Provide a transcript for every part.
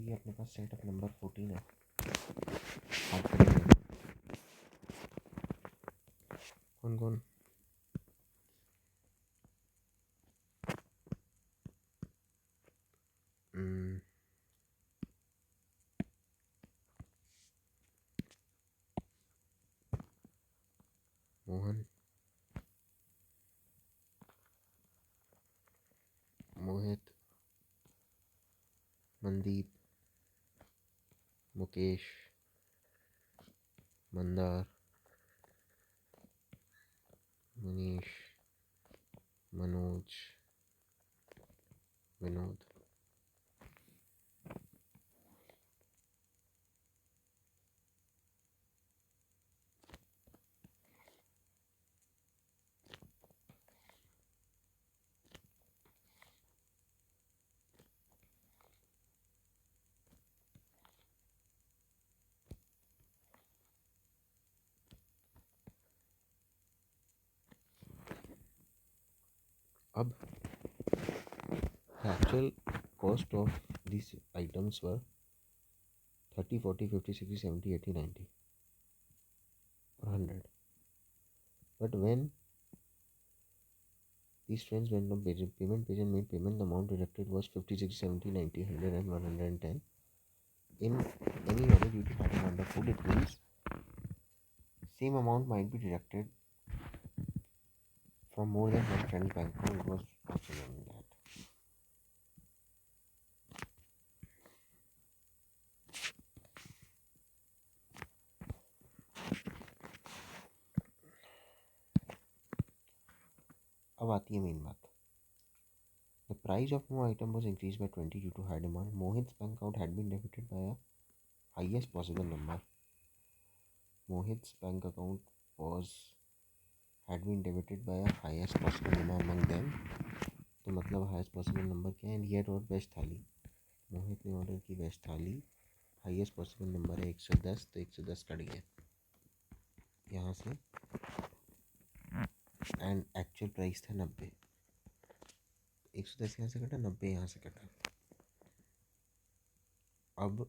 ये अपने पास setup number 14 है। स्टार्ट करेंगे। कौन कौन? मोहन, मोहित, मनदीप, मुकेश, मंदार, मनीष, मनोज, विनोद। अब the actual cost of these items were 30, 40, 50, 60, 70, 80, 90 or 100. But when these friends went on payment page and made payment, the amount deducted was 50, 60, 70, 90, 100 and 110. In any order due to high demand of food, it means same amount might be deducted from more than one friend's bank account. It was possible in that. अब आती है main बात। The price of no item was increased by 20 due to high demand. Mohit's bank account had been debited by a highest possible number. Mohit's bank account had been debited by a highest possible number among them. तो मतलब highest possible number क्या है? And he had ordered veg thali. Mohit ने order की veg थाली। Highest possible number है 110, तो 110 cut गया यहाँ से। एंड एक्चुअल प्राइस था 90। 110 यहाँ से कटा, 90 यहाँ से कटा। अब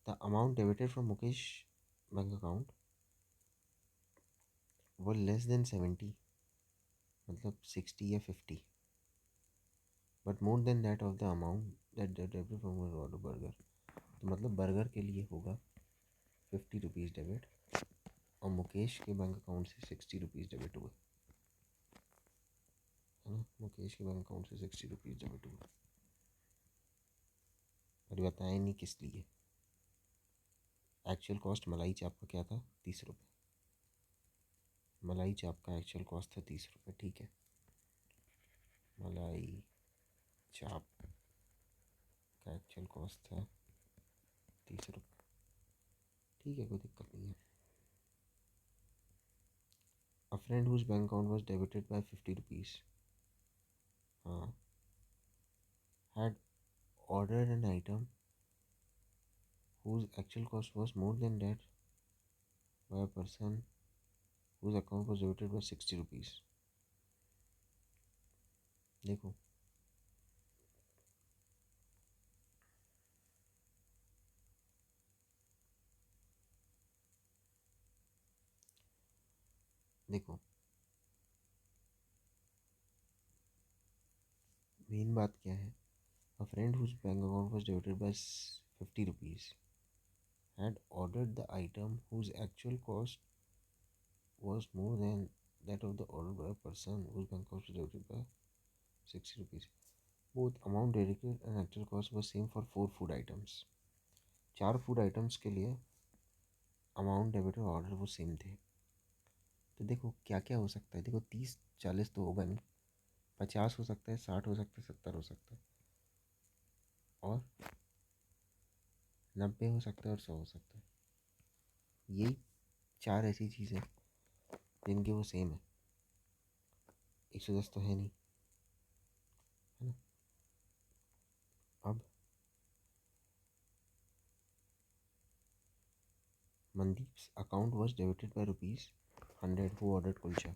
the amount debited from Mukesh bank account वो लेस देन 70, मतलब 60 या 50, but more than that of the amount that debited from order burger. तो मतलब बर्गर के लिए होगा 50 रुपीज़ डेबिट और मुकेश के बैंक अकाउंट से 60 रुपीज़ डेबिट हुए, है ना। मुकेश के बैंक अकाउंट से 60 रुपीज़ डेबिट हुए और बताया नहीं किस लिए। एक्चुअल कॉस्ट मलाई चाप का क्या था? 30 रुपये। मलाई चाप का एक्चुअल कॉस्ट था 30 रुपये, ठीक है। मलाई चाप का एक्चुअल कॉस्ट था 30 रुपये, ठीक है, कोई दिक्कत नहीं है। A friend whose bank account was debited by 50 rupees, हाँ, had ordered an item whose actual cost was more than that by a person whose account was debited by 60 rupees. देखो देखो मेन बात क्या है? A friend whose bank account was debited by 50 rupees had ordered the item whose actual cost was more than that of the order by a person whose bank account was debited by 60 rupees. Both amount debited and actual cost was same for 4 food items. 4 food items के लिए amount debit और order वो same थे। तो देखो क्या क्या हो सकता है। देखो 30 40 तो होगा नहीं, 50 हो सकता है, 60 हो सकता है, 70 हो सकता है और 90 हो सकता है और 100 हो सकता है। यही 4 ऐसी चीज़ें जिनके वो सेम है। 110 तो है नहीं, है ना। अब Mandeep's account was debited by ₹100 who ordered kulcha.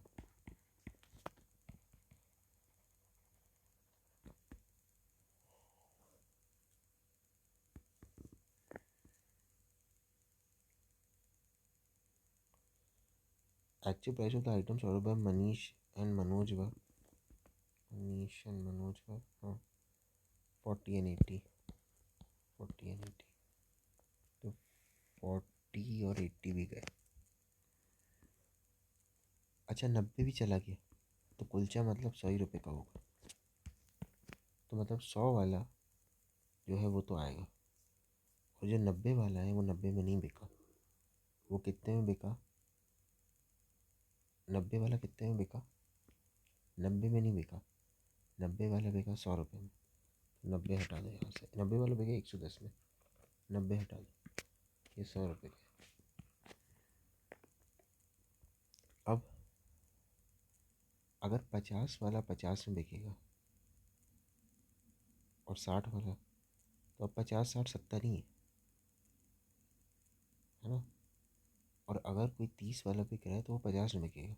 Actual price of the items ordered by Manish and Manoj were 40 and 80, 40 and 80, तो 40 और 80 भी गए। अच्छा 90 भी चला गया तो कुलचा मतलब 100 रुपये का होगा, तो मतलब 100 वाला जो है वो तो आएगा, और जो 90 वाला है वो 90 में नहीं बिका। वो कितने में बिका? 90 वाला कितने में बिका? 90 में नहीं बिका, 90 वाला बिका 100 रुपये में। 90 हटा दो यहाँ से, 90 वाला बिका 110 में, 90 हटा दो, ये 100 रुपये का। अब अगर 50 वाला 50 में बिकेगा और 60 वाला, तो अब 50 60 70 ही है ना। और अगर कोई 30 वाला बिक रहा है तो वो 50 में बिकेगा,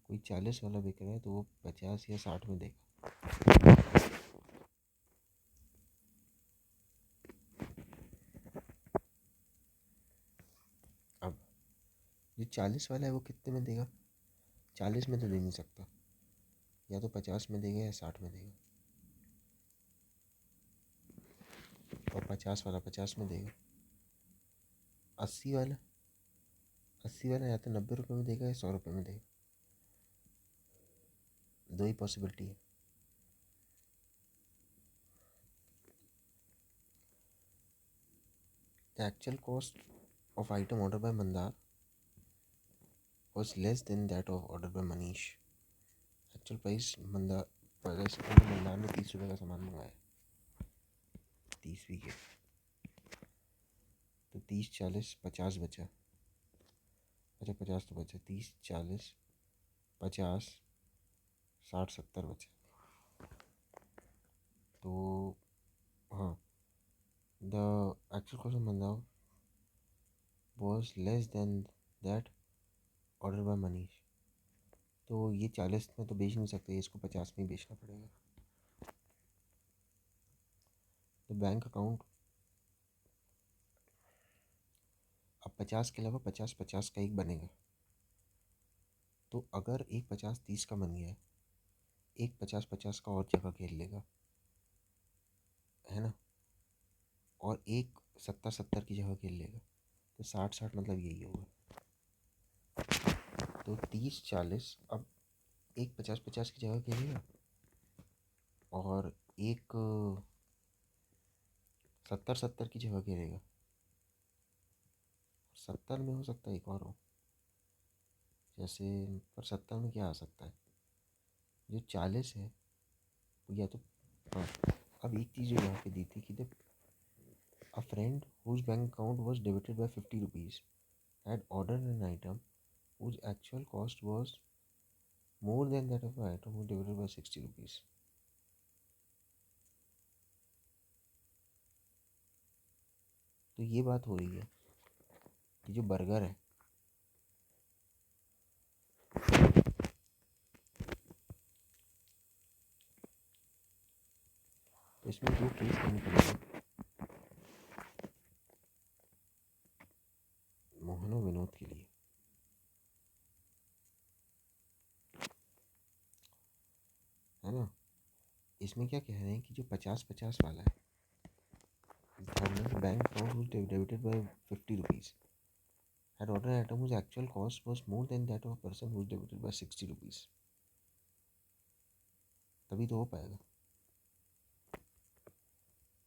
कोई 40 वाला बिक रहा है तो वो 50 या 60 में देगा। अब जो 40 वाला है वो कितने में देगा? 40 में तो दे नहीं सकता, या तो 50 में देगा या 60 में देगा, और 50 वाला 50 में देगा। 80 वाला या तो 90 रुपये में देगा या 100 रुपये में देगा, दो ही पॉसिबिलिटी है। The actual cost of item order by Mandar was less than that of order by Manish. Actual price Mandar ने 30 रुपये का सामान मंगाया, 30 भी गया, तो 30 40 50 बचा। अच्छा 50 तो बचा, 30 40 50 60 70 बचा, तो हाँ the actual cost of Mandar was less than that order by Manish. तो ये 40 में तो बेच नहीं सकते, इसको 50 में ही बेचना पड़ेगा। तो बैंक अकाउंट अब 50 के अलावा 50 50 का एक बनेगा, तो अगर एक 50 30 का बन गया है, एक 50 50 का और जगह घेर लेगा, है ना, और एक 70 70 की जगह घेर लेगा, तो 60 60 मतलब यही होगा। तो 30 40 अब एक 50 50 की जगह घेरेगा, और एक 70 70 की जगह घेरेगा, 70 में हो सकता है एक और हो, जैसे पर 70 में क्या आ सकता है, जो 40 है वो या तो हाँ। अब एक चीज़ जो यहाँ पे दी थी कि the a friend whose bank account was debited by 50 rupees had ordered an item whose actual cost was more than that of the item who debited by 60 rupees। तो ये बात हो रही है कि जो बर्गर है तो इसमें दो केस करने पड़ेंगे, मोहन और विनोद के लिए, है ना। इसमें क्या कह रहे हैं कि जो 50 50 वाला है, bank account was debited by 50 rupees had ordered an item whose actual cost was more than that of a person who was debited by 60 rupees, तभी तो हो पाएगा।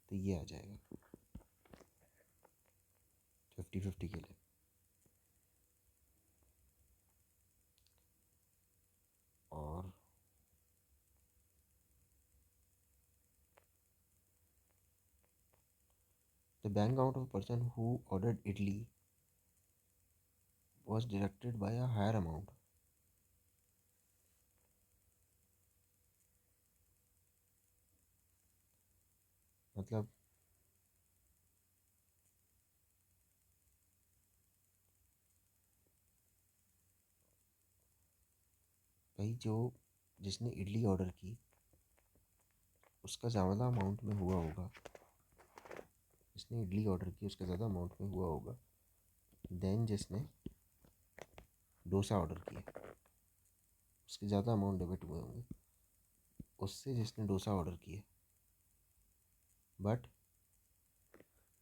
तो ये आ जाएगा 50-50 के लिए। और the bank account of a person who ordered idli was deducted by a higher amount। मतलब भाई जो जिसने इडली ऑर्डर की उसका ज़्यादा अमाउंट में हुआ होगा, जिसने इडली ऑर्डर की उसका ज़्यादा अमाउंट में हुआ होगा देन जिसने डोसा ऑर्डर किया, उसके ज़्यादा अमाउंट डेबिट हुए होंगे उससे जिसने डोसा ऑर्डर किया, but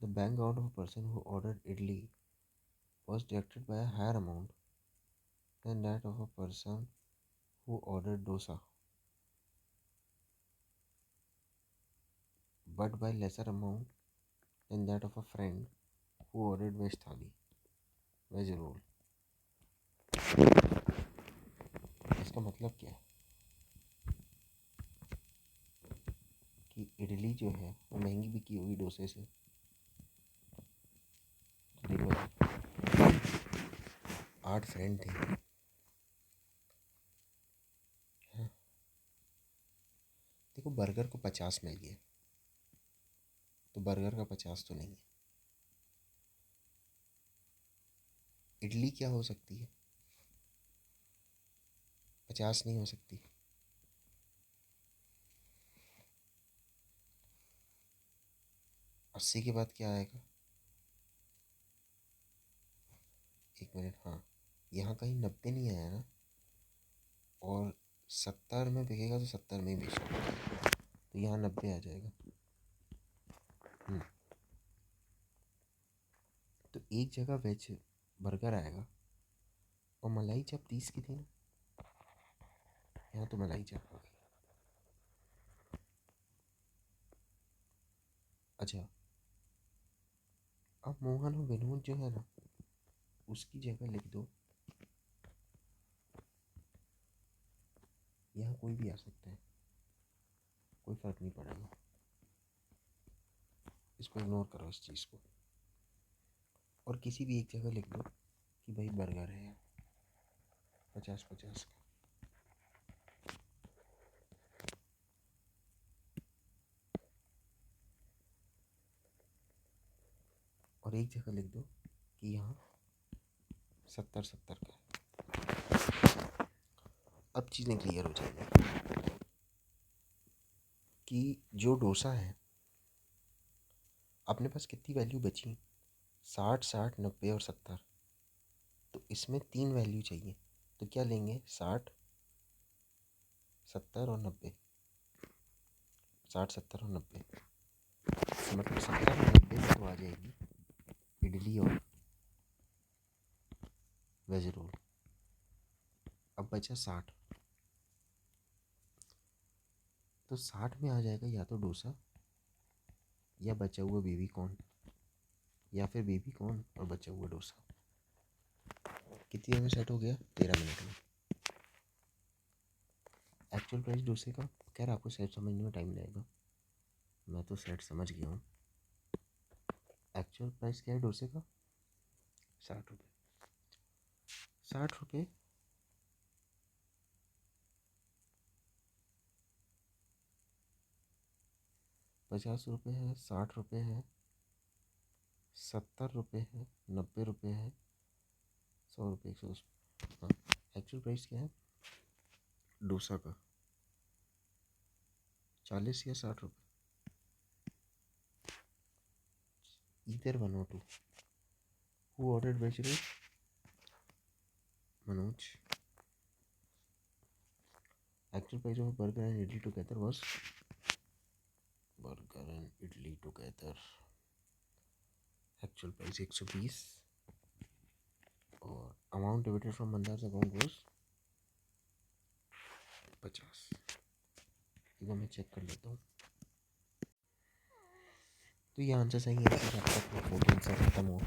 the bank account of a person who ordered idli was deducted by a higher amount than that of a person who ordered dosa, but by lesser amount than that of a friend who ordered veg thali, veg roll. इसका मतलब क्या है कि इडली जो है वो महंगी बिकी होगी डोसे से। तो देखो 8 फ्रेंड थे, हाँ, देखो बर्गर को 50 मिल गया तो बर्गर का 50 तो नहीं है। इडली क्या हो सकती है, 50 नहीं हो सकती। 80 के बाद क्या आएगा, 1 मिनट, हाँ, यहाँ कहीं 90 नहीं आया ना, और 70 में बिकेगा तो 70 में ही बेचना पड़ेगा, तो यहाँ 90 आ जाएगा। तो एक जगह वेज बर्गर आएगा और मलाई चाप 30 की थी ना, यहाँ तो मलाई चाप आ गई। अच्छा, अब मोहन और विनोद जो है ना, उसकी जगह लिख दो, यहाँ कोई भी आ सकता है, कोई फ़र्क नहीं पड़ेगा, इसको इग्नोर करो इस चीज़ को, और किसी भी एक जगह लिख दो कि भाई बर्गर है यहाँ 50-50 का। और एक जगह लिख दो कि यहाँ 70-70 का है। अब चीज़ें क्लियर हो जाएंगी कि जो डोसा है, अपने पास कितनी वैल्यू बची, 60, 60, 90 और 70, तो इसमें 3 वैल्यू चाहिए, तो क्या लेंगे, 60, 70 और 90, 60, 70 और 90, तो मतलब 70 और 90 में तो आ जाएगी इडली और वेज रोल। अब बचा 60, तो 60 में आ जाएगा या तो डोसा या बचा हुआ बेबी कॉर्न, या फिर बेबी कॉर्न और बचा हुआ डोसा। कितनी देर में सेट हो गया, 13 मिनट में। एक्चुअल प्राइस डोसे का, खैर आपको सेट समझने में टाइम लगेगा, मैं तो सेट समझ गया हूँ। एक्चुअल प्राइस क्या है डोसे का, 60 रुपये। 60 रुपये 50 रुपये है, 60 रुपये है, 70 रुपये है, 90 रुपये है, 100 रुपये, 110। हाँ, एक्चुअल प्राइस क्या है डोसा का, 40 या 60 रुपये, either 1 or 2। Who ordered veg roll, Manoj. Actual price of burger and idli together was, burger and idli together actual price 120, और amount debited from Mandar's account was 50। एक बार मैं चेक कर लेता हूँ, तो ये आंसर सही है कि जब तक वो 14 से ख़त्म हो